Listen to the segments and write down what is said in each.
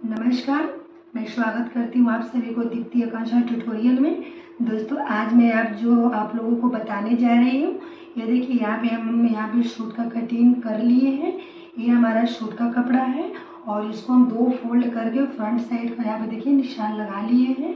नमस्कार, मैं स्वागत करती हूँ आप सभी को दीप्ति आकांक्षा ट्यूटोरियल में। दोस्तों, आज मैं आप लोगों को बताने जा रही हूँ। ये देखिए, हम यहाँ पे सूट का कटिंग कर लिए हैं। ये हमारा सूट का कपड़ा है और इसको हम दो फोल्ड करके फ्रंट साइड का यहाँ पे देखिए निशान लगा लिए हैं।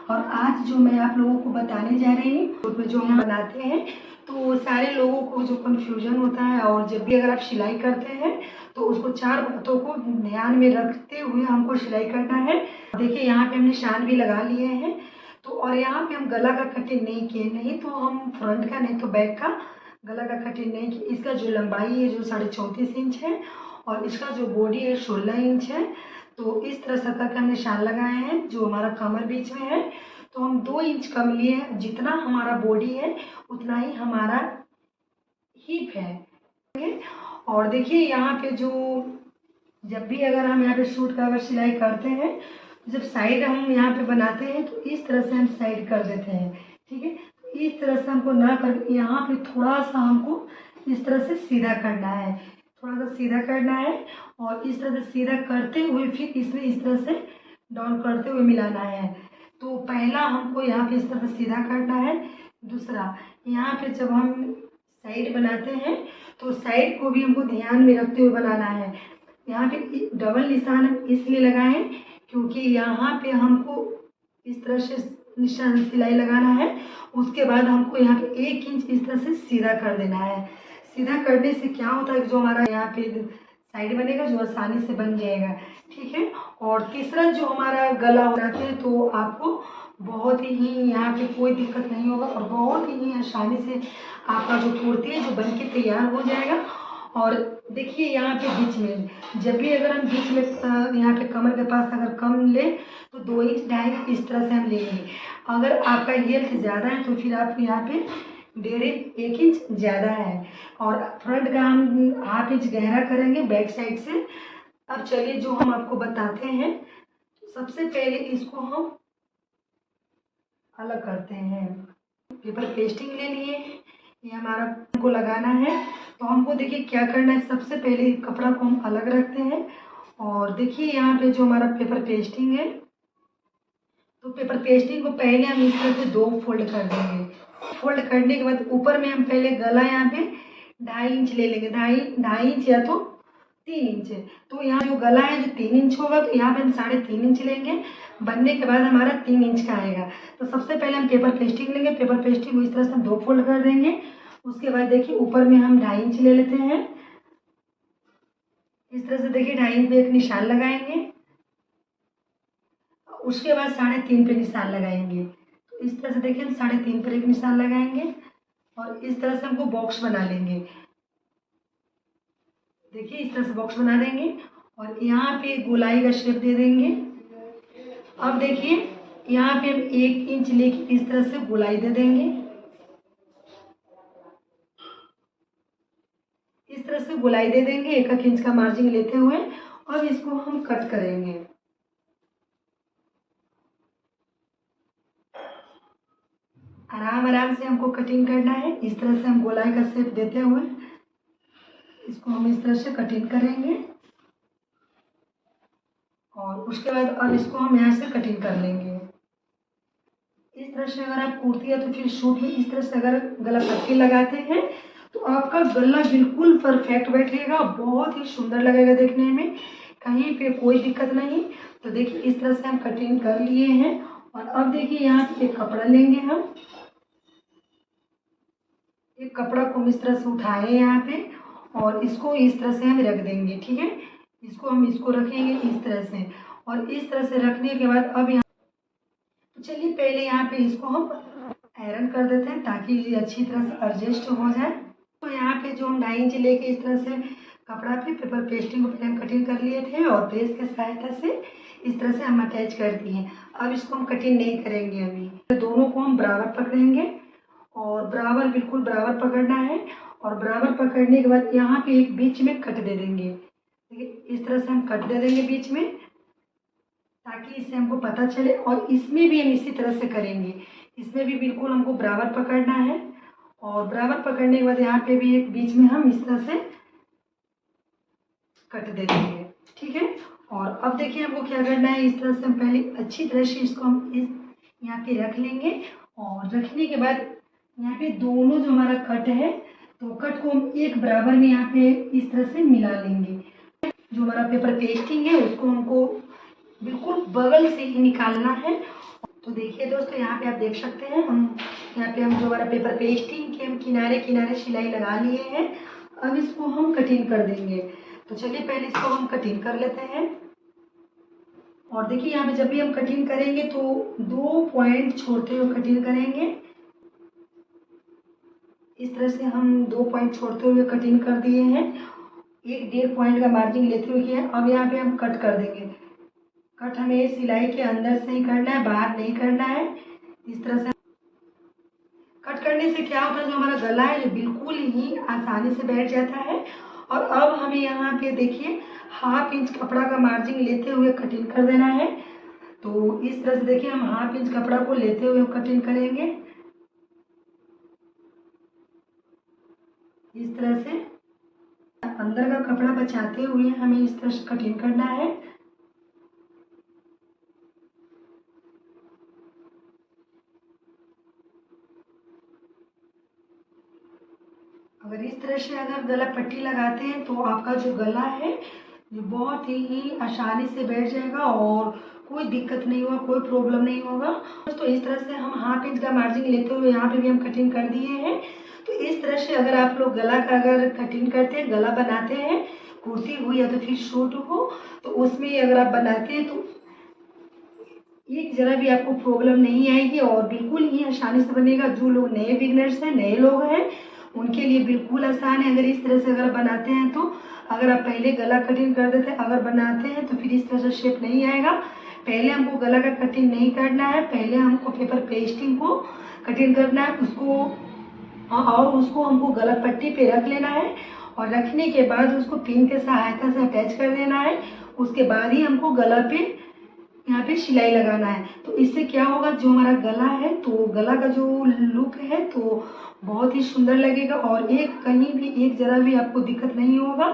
और आज जो मैं आप लोगों को बताने जा रही हूँ, सूट में जो हम बनाते हैं, तो सारे लोगों को जो कन्फ्यूजन होता है, और जब भी अगर आप सिलाई करते हैं तो उसको चार बातों को ध्यान में रखते हुए हमको सिलाई करना है। देखिए, यहाँ पे हम निशान भी लगा लिए हैं। तो और यहाँ पे हम गला का कटिंग नहीं किए, नहीं तो हम फ्रंट का नहीं तो बैक का गला का कटिंग नहीं किए। इसका जो लंबाई है जो 34.5 इंच है और इसका जो बॉडी है 16 इंच है। तो इस तरह से करके हम निशान लगाए हैं। जो हमारा कमर बीच में है तो हम 2 इंच कम लिए हैं। जितना हमारा बॉडी है उतना ही हमारा हिप है। और देखिए, यहाँ पे जो जब भी अगर हम यहाँ पे सूट का अगर सिलाई करते हैं तो जब साइड हम यहाँ पे बनाते हैं तो इस तरह से हम साइड कर देते हैं। ठीक है, तो इस तरह से हमको ना कर, यहाँ पे थोड़ा सा हमको इस तरह से सीधा करना है, थोड़ा सा सीधा करना है। और इस तरह से सीधा करते हुए फिर इसमें इस तरह से डाउन करते हुए मिलाना है। तो पहला हमको यहाँ पे इस तरह से सीधा करना है। दूसरा, यहाँ पे जब हम साइड बनाते हैं तो साइड को भी हमको ध्यान में रखते हुए बनाना है। यहाँ पे डबल निशान हम इसलिए लगाएं क्योंकि यहाँ पे हमको इस तरह से निशान सिलाई लगाना है। उसके बाद हमको यहाँ पे 1 इंच इस तरह से सीधा कर देना है। सीधा करने से क्या होता है, जो हमारा यहाँ पे साइड बनेगा जो आसानी से बन जाएगा। ठीक है, और तीसरा जो हमारा गला बनाते हैं तो आपको बहुत ही यहाँ पे कोई दिक्कत नहीं होगा और बहुत ही आसानी से आपका जो कुर्ती है जो बन के तैयार हो जाएगा। और देखिए, यहाँ पे बीच में जब भी अगर हम बीच में यहाँ पे कमर के पास अगर कम ले तो 2 इंच 2.5 इंच इस तरह से हम लेंगे। अगर आपका हेल्थ ज़्यादा है तो फिर आप यहाँ पे 1.5 इंच ज़्यादा है। और फ्रंट का हम हाफ इंच गहरा करेंगे बैक साइड से। अब चलिए जो हम आपको बताते हैं, सबसे पहले इसको हम अलग करते हैं। पेपर पेस्टिंग ले लिए, ये हमारा को लगाना है। तो हमको देखिए क्या करना है, सबसे पहले कपड़ा को हम अलग रखते हैं। और देखिए यहाँ पे जो हमारा पेपर पेस्टिंग है, तो पेपर पेस्टिंग को पहले हम इस तरह से 2 फोल्ड कर देंगे। फोल्ड करने के बाद ऊपर में हम पहले गला यहाँ पे 2.5 इंच ले लेंगे, 2.5 इंच या तो 3 इंच। तो यहाँ जो गला है जो 3 इंच होगा तो यहाँ पे हम 3.5 इंच लेंगे। बनने के बाद हमारा 3 इंच का आएगा। तो सबसे पहले हम पेपर पेस्टिंग लेंगे। पेपर पेस्टिंग को इस तरह से हम 2 फोल्ड कर देंगे। उसके बाद देखिए ऊपर में हम 2.5 इंच ले लेते हैं। इस तरह से देखिए 2.5 इंच पे एक निशान लगाएंगे। उसके बाद 3.5 पे निशान लगाएंगे। तो इस तरह से देखिए हम 3.5 पर एक निशान लगाएंगे और इस तरह से हमको बॉक्स बना लेंगे। देखिए इस तरह से बॉक्स बना देंगे और यहाँ पे गोलाई का शेप दे देंगे। अब देखिए यहाँ पे हम 1 इंच लेके इस तरह से गोलाई दे देंगे। इस तरह से गोलाई दे देंगे 1 इंच का मार्जिन लेते हुए। अब इसको हम कट करेंगे। आराम आराम से हमको कटिंग करना है। इस तरह से हम गोलाई का शेप देते हुए इसको हम इस तरह से कटिंग करेंगे। और उसके बाद अब इसको हम यहाँ से कटिंग कर लेंगे। इस तरह से अगर आप कुर्ती है तो फिर सूट में इस तरह से अगर गला पट्टी लगाते हैं तो आपका गला बिल्कुल परफेक्ट बैठेगा, बहुत ही सुंदर लगेगा देखने में, कहीं पे कोई दिक्कत नहीं। तो देखिए इस तरह से हम कटिंग कर लिए हैं। और अब देखिए यहाँ पे एक कपड़ा लेंगे हम। एक कपड़ा को हम इस तरह से उठाए यहाँ पे और इसको इस तरह से हम रख देंगे। ठीक है, इसको रखेंगे इस तरह से। और इस तरह से रखने के बाद अब यहाँ तो चलिए पहले यहाँ पे इसको हम आयरन कर देते हैं ताकि ये अच्छी तरह से एडजस्ट हो जाए। तो यहाँ पे जो हम 2.5 इंच लेके इस तरह से कपड़ा पे पेपर पेस्टिंग को पहले हम कटिंग कर लिए थे और प्रेस के सहायता से इस तरह से हम अटैच कर दिए। अब इसको हम कटिंग नहीं करेंगे। अभी दोनों को हम बराबर पकड़ेंगे और बराबर बिल्कुल बराबर पकड़ना है। और बराबर पकड़ने के बाद यहाँ पे एक बीच में कट दे देंगे। देखिए इस तरह से हम कट दे देंगे बीच में ताकि इससे हमको पता चले। और इसमें भी हम इसी तरह से करेंगे, इसमें भी बिल्कुल हमको बराबर पकड़ना है। और बराबर पकड़ने के बाद यहाँ पे भी एक बीच में हम इस तरह से कट दे देंगे। ठीक है, और अब देखिए हमको क्या करना है, इस तरह से हम पहले अच्छी तरह से इसको हम इस यहाँ पे रख लेंगे। और रखने के बाद यहाँ पे दोनों जो हमारा कट है, तो कट को हम एक बराबर में यहाँ पे इस तरह से मिला लेंगे। जो हमारा पेपर पेस्टिंग है उसको हमको बिल्कुल बगल से ही निकालना है। तो देखिए दोस्तों, यहाँ पे आप देख सकते हैं हम यहाँ पे हम जो हमारा पेपर पेस्टिंग के हम किनारे किनारे सिलाई लगा लिए हैं। अब इसको हम कटिंग कर देंगे। तो चलिए पहले इसको हम कटिंग कर लेते हैं। और देखिए यहाँ पे जब भी हम कटिंग करेंगे तो 2 पॉइंट छोड़ते हुए कटिंग करेंगे। इस तरह से हम 2 पॉइंट छोड़ते हुए कटिंग कर दिए हैं। 1-1.5 पॉइंट का मार्जिन लेते हुए किया। अब यहाँ पे हम कट कर देंगे। कट हमें सिलाई के अंदर से ही करना है, बाहर नहीं करना है। इस तरह से कट करने से क्या होता है, जो हमारा गला है जो बिल्कुल ही आसानी से बैठ जाता है। और अब हमें यहाँ पे देखिए 1/2 इंच कपड़ा का मार्जिन लेते हुए कटिंग कर देना है। तो इस तरह से देखिए हम 1/2 इंच कपड़ा को लेते हुए कटिंग करेंगे। इस तरह से अंदर का कपड़ा बचाते हुए हमें इस तरह से कटिंग करना है। अगर इस तरह से अगर गला पट्टी लगाते हैं तो आपका जो गला है ये बहुत ही आसानी से बैठ जाएगा और कोई दिक्कत नहीं होगा, कोई प्रॉब्लम नहीं होगा। तो इस तरह से हम 1/2 इंच का मार्जिन लेते हुए यहाँ पे भी हम कटिंग कर दिए हैं। तो इस तरह से अगर आप लोग गला का अगर कटिंग करते हैं, गला बनाते हैं, कुर्ती हो या तो फिर सूट हो, तो उसमें अगर आप बनाते हैं तो एक जरा भी आपको प्रॉब्लम नहीं आएगी और बिल्कुल ही आसानी से बनेगा। जो लोग नए बिगनर्स हैं, नए लोग हैं, उनके लिए बिल्कुल आसान है। अगर इस तरह से अगर बनाते हैं तो अगर आप पहले गला कटिंग कर देते हैं, अगर बनाते हैं तो फिर इस तरह से शेप नहीं आएगा। पहले हमको गला का कटिंग नहीं करना है, पहले हमको पेपर पेस्टिंग को कटिंग करना है उसको, और उसको हमको गला पट्टी पे रख लेना है। और रखने के बाद उसको पिन के सहायता से अटैच कर देना है। उसके बाद ही हमको गला पे यहाँ पे सिलाई लगाना है। तो इससे क्या होगा, जो हमारा गला है तो गला का जो लुक है तो बहुत ही सुंदर लगेगा और एक कहीं भी एक जरा भी आपको दिक्कत नहीं होगा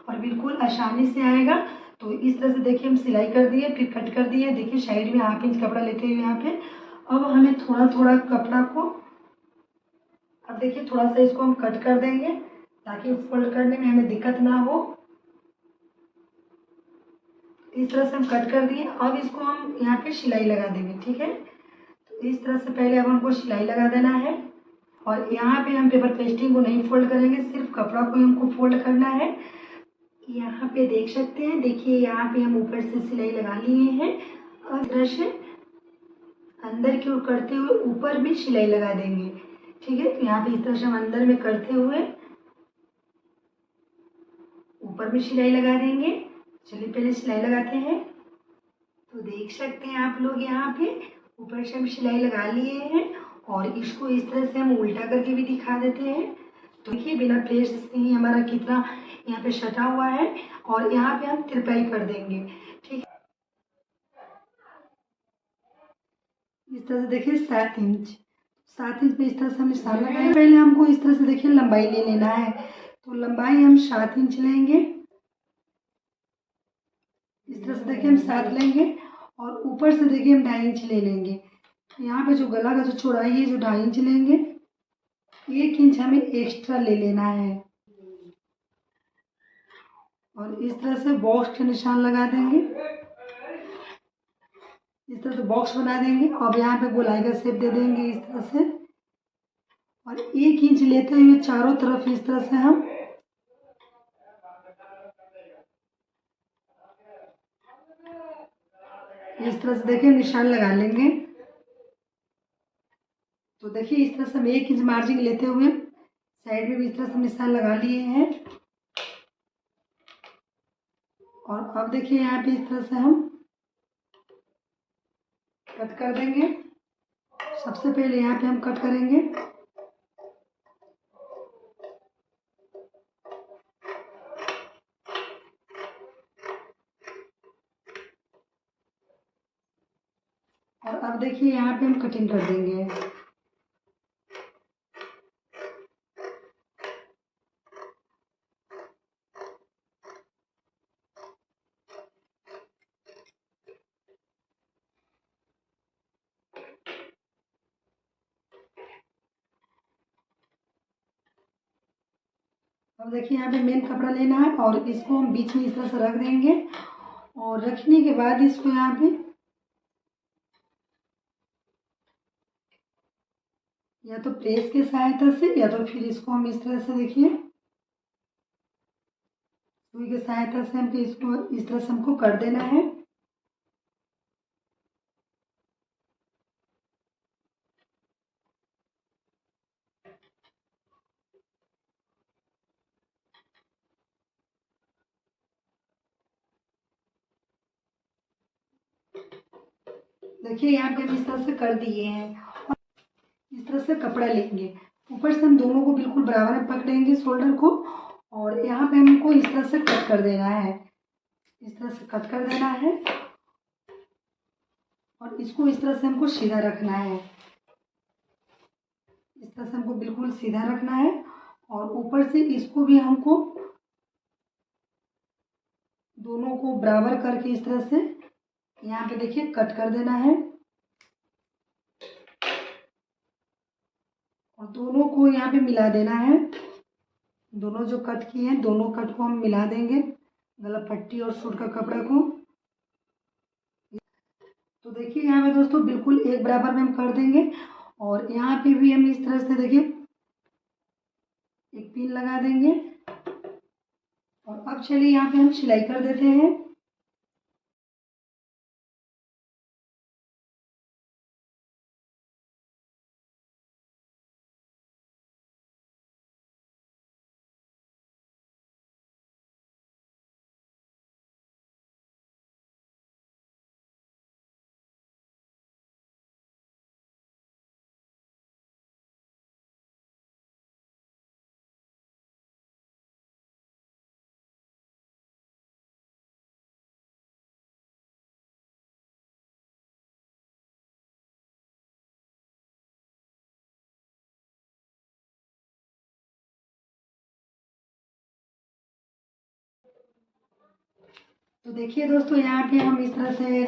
और बिल्कुल आसानी से आएगा। तो इस तरह से देखिए हम सिलाई कर दिए, फिर कट कर दिए। देखिए साइड में 1/2 इंच कपड़ा लेते हुए यहाँ पे अब हमें थोड़ा थोड़ा कपड़ा को, अब देखिए थोड़ा सा इसको हम कट कर देंगे ताकि फोल्ड करने में हमें दिक्कत ना हो। इस तरह से हम कट कर दिए। अब इसको हम यहाँ पे सिलाई लगा देंगे, ठीक है। तो इस तरह से पहले अब हमको सिलाई लगा देना है। और यहाँ पे हम पेपर पेस्टिंग को नहीं फोल्ड करेंगे, सिर्फ कपड़ा को ही हमको फोल्ड करना है। यहाँ पे देख सकते हैं, देखिए यहाँ पे हम ऊपर से सिलाई लगा लिए हैं। और इस तरह से अंदर की ओर करते हुए ऊपर भी सिलाई लगा देंगे, ठीक है। तो यहाँ पे इस तरह से हम अंदर में करते हुए ऊपर भी सिलाई लगा देंगे। चलिए पहले सिलाई लगाते हैं। तो देख सकते हैं आप लोग यहाँ पे ऊपर से हम सिलाई लगा लिए हैं और इसको इस तरह से हम उल्टा करके भी दिखा देते हैं। तो देखिए बिना प्रेस से ही हमारा कितना यहाँ पे सटा हुआ है। और यहाँ पे हम तिरपाई कर देंगे, ठीक है। इस तरह से देखिए 7 इंच, 7 इंच पे इस तरह से हम निशान लगाए। पहले हमको इस तरह से देखिए लंबाई ले लेना है। तो लंबाई हम 7 इंच लेंगे। इस तरह से देखिए हम 7 लेंगे और ऊपर से देखिए हम 2.5 इंच ले लेंगे। यहाँ पे जो गला का जो चौड़ाई है जो 2.5 इंच लेंगे, 1 इंच हमें एक्स्ट्रा ले लेना है। और इस तरह से बॉक्स के निशान लगा देंगे। इस तरह से बॉक्स बना देंगे। अब यहाँ पे गोलाई का शेप दे देंगे इस तरह से। और 1 इंच लेते हुए चारों तरफ इस तरह से हम इस तरह से देखिए निशान लगा लेंगे। तो देखिए इस तरह से हम 1 इंच मार्जिन लेते हुए साइड में भी इस तरह से निशान लगा लिए हैं। और अब देखिए यहाँ पे इस तरह से हम कट कर देंगे। सबसे पहले यहाँ पे हम कट करेंगे। और अब देखिए यहाँ पे हम कटिंग कर देंगे। अब देखिए यहाँ पे मेन कपड़ा लेना है और इसको हम बीच में इस तरह से रख देंगे और रखने के बाद इसको यहाँ पे या तो प्रेस की सहायता से या तो फिर इसको हम इस तरह से देखिए सुई की सहायता से हमको इसको इस तरह से हमको कर देना है। देखिए यहाँ पे हम इस तरह से कर दिए हैं। इस तरह से कपड़ा लेंगे, ऊपर से हम दोनों को बिल्कुल बराबर में पकड़ेंगे शोल्डर को और यहाँ पे हमको इस तरह से कट कर देना है। इस तरह से कट कर देना है और इसको इस तरह से हमको सीधा रखना है। इस तरह से हमको बिल्कुल सीधा रखना है और ऊपर से इसको भी हमको दोनों को बराबर करके इस तरह से यहाँ पे देखिए कट कर देना है और दोनों को यहाँ पे मिला देना है। दोनों जो कट किए हैं दोनों कट को हम मिला देंगे, गला पट्टी और सूट का कपड़ा को। तो देखिए यहाँ पे दोस्तों बिल्कुल एक बराबर में हम कर देंगे और यहाँ पे भी हम इस तरह से देखिए एक पिन लगा देंगे और अब चलिए यहाँ पे हम सिलाई कर देते हैं। तो देखिए दोस्तों यहाँ पे हम इस तरह से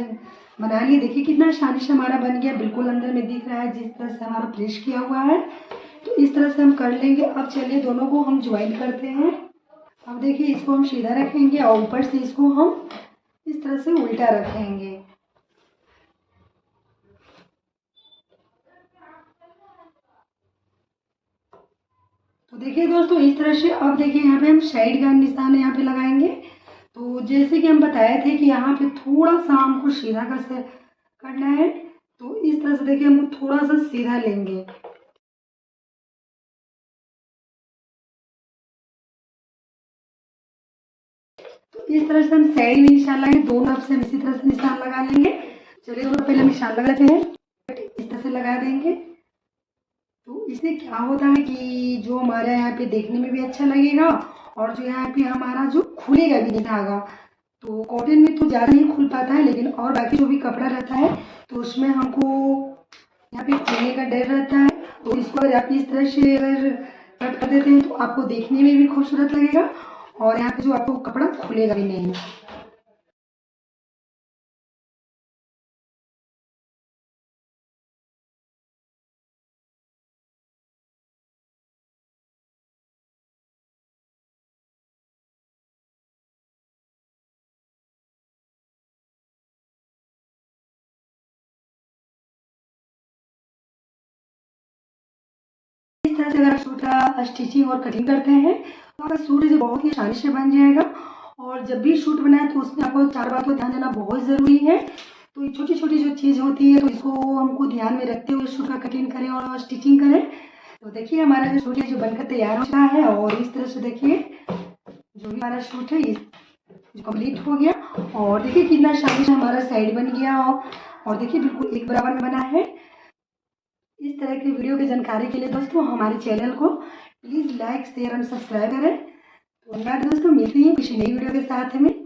बना लिए। देखिए कितना आसानी से हमारा बन गया, बिल्कुल अंदर में दिख रहा है जिस तरह से हमारा प्रेस किया हुआ है। तो इस तरह से हम कर लेंगे। अब चलिए दोनों को हम ज्वाइन करते हैं। अब देखिए इसको हम सीधा रखेंगे और ऊपर से इसको हम इस तरह से उल्टा रखेंगे। तो देखिए दोस्तों इस तरह से अब देखिए यहाँ पे हम साइड का निशान यहाँ पे लगाएंगे। तो जैसे कि हम बताए थे कि यहाँ पे थोड़ा सा हमको सीधा करना है, तो इस तरह से देखिए हम थोड़ा सा सीधा लेंगे। तो इस तरह से हम साइड में निशान लगाएंगे, दोनों तरफ से हम इसी तरह से निशान लगा लेंगे। चलिए दोनों पहले निशान लगाते हैं, इस तरह से लगा देंगे। तो इससे क्या होता है कि जो हमारा यहाँ पे देखने में भी अच्छा लगेगा और जो यहाँ पे हमारा जो खुलेगा भी नहीं धागा। तो कॉटन में तो ज़्यादा नहीं खुल पाता है, लेकिन और बाकी जो भी कपड़ा रहता है तो उसमें हमको यहाँ पे खुलने का डर रहता है। तो इसको अगर आप इस तरह से अगर कट कर देते हैं तो आपको देखने में भी खूबसूरत लगेगा और यहाँ पे जो आपको कपड़ा खुलेगा भी नहीं। इस तरह से अगर सूट का स्टिचिंग और कटिंग करते हैं तो आपका सूट जो बहुत ही आसानी से बन जाएगा। और जब भी सूट बनाए तो उसमें आपको 4 बात को ध्यान देना बहुत ज़रूरी है। तो ये छोटी छोटी जो चीज़ होती है तो इसको हमको ध्यान में रखते हुए सूट का कटिंग करें और स्टिचिंग करें। तो देखिए हमारा जो सूट है जो बनकर तैयार हो चुका है और इस तरह से देखिए जो भी हमारा सूट है जो कंप्लीट हो गया। और देखिए कितना आसानी से हमारा साइड बन गया और देखिए बिल्कुल एक बराबर में बना है। इस तरह की वीडियो की जानकारी के लिए दोस्तों हमारे चैनल को प्लीज़ लाइक शेयर और सब्सक्राइब करें। तो धन्यवाद दोस्तों, मिलते हैं किसी नई वीडियो के साथ में।